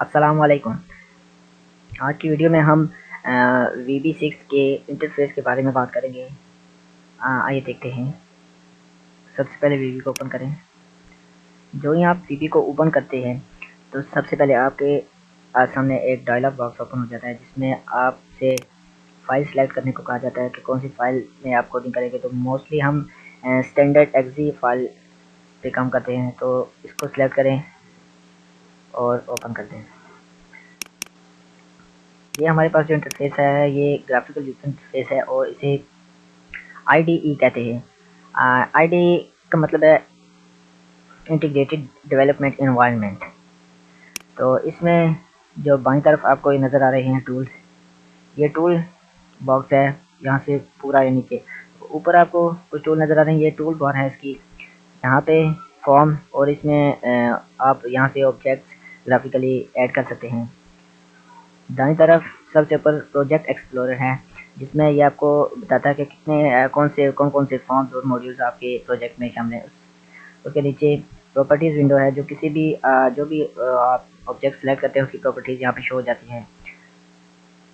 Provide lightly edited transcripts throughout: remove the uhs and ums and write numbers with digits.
अस्सलाम वालेकुम। आज की वीडियो में हम VB6 के इंटरफेस के बारे में बात करेंगे। आइए देखते हैं। सबसे पहले VB को ओपन करें। जो ही आप VB को ओपन करते हैं तो सबसे पहले आपके सामने एक डायलॉग बॉक्स ओपन हो जाता है, जिसमें आपसे फ़ाइल सेलेक्ट करने को कहा जाता है कि कौन सी फ़ाइल में आप कोडिंग करेंगे। तो मोस्टली हम स्टैंडर्ड एक्जी फाइल पे काम करते हैं, तो इसको सिलेक्ट करें और ओपन करते हैं। ये हमारे पास जो इंटरफेस है ये ग्राफिकल यूजर इंटरफेस है और इसे IDE कहते हैं। IDE का मतलब है इंटीग्रेटेड डेवलपमेंट एनवायरनमेंट। तो इसमें जो बाईं तरफ आपको ये नज़र आ रहे हैं टूल्स, ये टूल बॉक्स है। यहाँ से पूरा यानी कि ऊपर आपको कुछ टूल नज़र आ रहे हैं, ये टूल बार है इसकी। यहाँ पे फॉर्म और इसमें आप यहाँ से ऑब्जेक्ट्स ग्राफिकली ऐड कर सकते हैं। दाईं तरफ सबसे ऊपर प्रोजेक्ट एक्सप्लोरर है, जिसमें ये आपको बताता है कि कितने कौन से फॉर्म्स और मॉड्यूल्स आपके प्रोजेक्ट में शामिल हैं। उसके नीचे प्रॉपर्टीज़ विंडो है, जो किसी भी जो भी आप ऑब्जेक्ट सेलेक्ट करते हैं उसकी प्रॉपर्टीज़ यहाँ पे शो हो जाती हैं।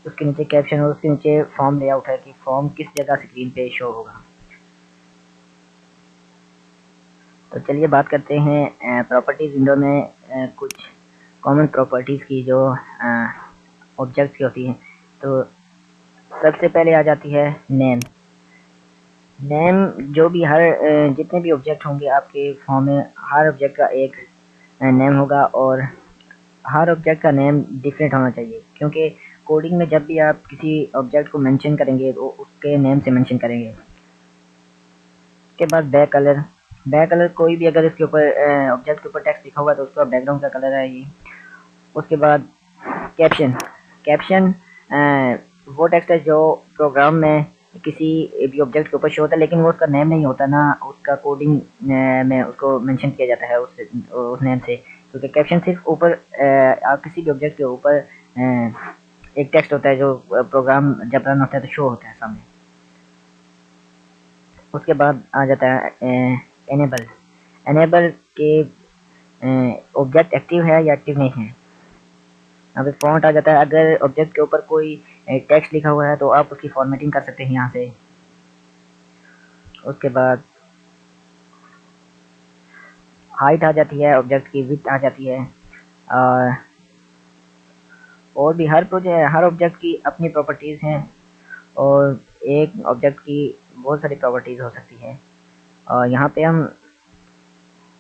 उसके नीचे कैप्शन और उसके नीचे फॉर्म लेआउट है कि फॉर्म किस जगह स्क्रीन पे शो होगा। तो चलिए बात करते हैं प्रॉपर्टीज़ विंडो में कुछ कॉमन प्रॉपर्टीज़ की जो ऑब्जेक्ट्स की होती हैं। तो सबसे पहले आ जाती है नेम। जो भी जितने भी ऑब्जेक्ट होंगे आपके फॉर्म में, हर ऑब्जेक्ट का एक नेम होगा और हर ऑब्जेक्ट का नेम डिफरेंट होना चाहिए, क्योंकि कोडिंग में जब भी आप किसी ऑब्जेक्ट को मेंशन करेंगे तो उसके नेम से मेंशन करेंगे। उसके बाद बैक कलर कोई भी अगर इसके ऊपर ऑब्जेक्ट के ऊपर टेक्स्ट लिखा हुआ है तो उसका बैकग्राउंड का कलर है ये। उसके बाद कैप्शन वो टेक्स्ट है जो प्रोग्राम में किसी भी ऑब्जेक्ट के ऊपर शो होता है, लेकिन वो उसका नेम नहीं होता ना, उसका कोडिंग में उसको मेंशन किया जाता है उस नेम से। क्योंकि कैप्शन सिर्फ ऊपर आप किसी भी ऑब्जेक्ट के ऊपर एक टेक्स्ट होता है जो प्रोग्राम जब रन होता है तो शो होता है सामने। उसके बाद आ जाता है एनेबल के ऑब्जेक्ट एक्टिव है या एक्टिव नहीं है। अब फॉन्ट आ जाता है, अगर ऑब्जेक्ट के ऊपर कोई टेक्स्ट लिखा हुआ है तो आप उसकी फॉर्मेटिंग कर सकते हैं यहाँ से। उसके बाद हाइट आ जाती है, ऑब्जेक्ट की विड्थ आ जाती है। और भी हर ऑब्जेक्ट की अपनी प्रॉपर्टीज़ हैं और एक ऑब्जेक्ट की बहुत सारी प्रॉपर्टीज़ हो सकती है। और यहाँ पे हम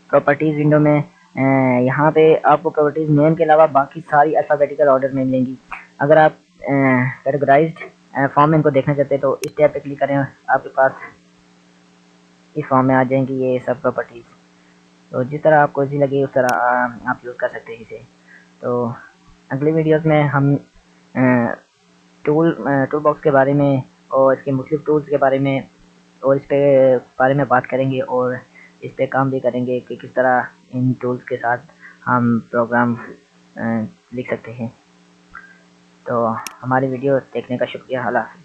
प्रॉपर्टीज़ विंडो में यहाँ पे आपको प्रॉपर्टीज़ नेम के अलावा बाकी सारी अल्फ़ाबेटिकल ऑर्डर में मिलेंगी। अगर आप कैटेगराइज्ड फॉर्म में इनको देखना चाहते हैं तो इस टैब पे क्लिक करें, आपके पास इस फॉर्म में आ जाएंगी ये सब प्रॉपर्टीज़। तो जिस तरह आपको इजी लगे उस तरह आप यूज़ कर सकते हैं इसे। तो अगली वीडियोस में हम टूल बॉक्स के बारे में और इसके मुख्तलिफ टूल्स के बारे में और इस पे बारे में बात करेंगे और इस पे काम भी करेंगे कि किस तरह इन टूल्स के साथ हम प्रोग्राम लिख सकते हैं। तो हमारी वीडियो देखने का शुक्रिया। अल्लाह हाफ़िज़।